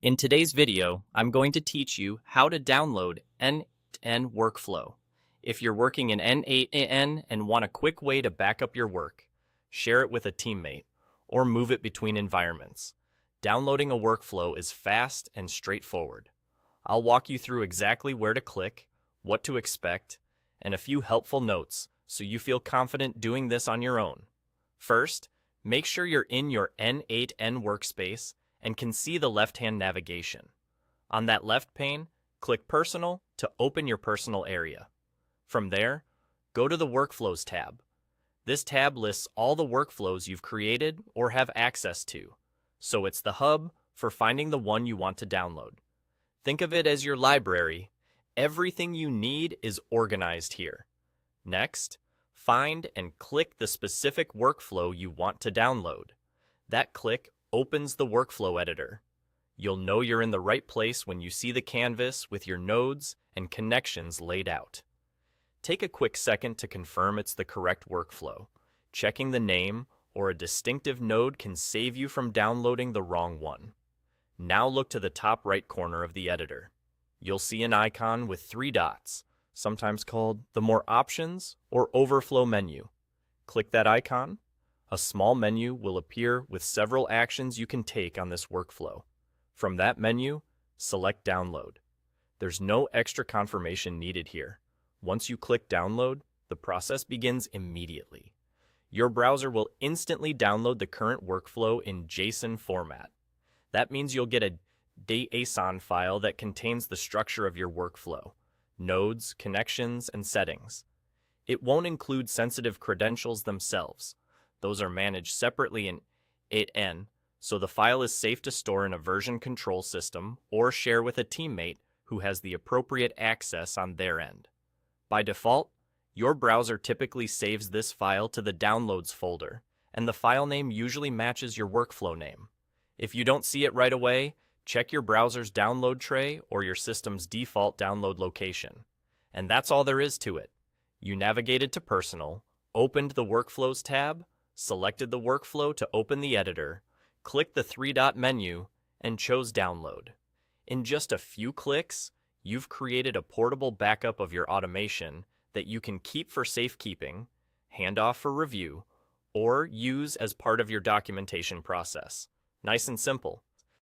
In today's video, I'm going to teach you how to download n8n workflow. If you're working in n8n and want a quick way to back up your work, share it with a teammate, or move it between environments, downloading a workflow is fast and straightforward. I'll walk you through exactly where to click, what to expect, and a few helpful notes so you feel confident doing this on your own. First, make sure you're in your n8n workspace and can see the left-hand navigation. On that left pane, click Personal to open your personal area. From there, go to the Workflows tab. This tab lists all the workflows you've created or have access to, so it's the hub for finding the one you want to download. Think of it as your library. Everything you need is organized here. Next, find and click the specific workflow you want to download. That click opens the workflow editor. You'll know you're in the right place when you see the canvas with your nodes and connections laid out. Take a quick second to confirm it's the correct workflow. Checking the name or a distinctive node can save you from downloading the wrong one. Now look to the top right corner of the editor. You'll see an icon with 3 dots, sometimes called the More Options or Overflow menu. Click that icon. A small menu will appear with several actions you can take on this workflow. From that menu, select Download. There's no extra confirmation needed here. Once you click Download, the process begins immediately. Your browser will instantly download the current workflow in JSON format. That means you'll get a JSON file that contains the structure of your workflow, nodes, connections, and settings. It won't include sensitive credentials themselves. Those are managed separately in n8n, so the file is safe to store in a version control system or share with a teammate who has the appropriate access on their end. By default, your browser typically saves this file to the Downloads folder, and the file name usually matches your workflow name. If you don't see it right away, check your browser's download tray or your system's default download location. And that's all there is to it. You navigated to Personal, opened the Workflows tab, selected the workflow to open the editor, clicked the 3-dot menu, and chose Download. In just a few clicks, you've created a portable backup of your automation that you can keep for safekeeping, hand off for review, or use as part of your documentation process. Nice and simple.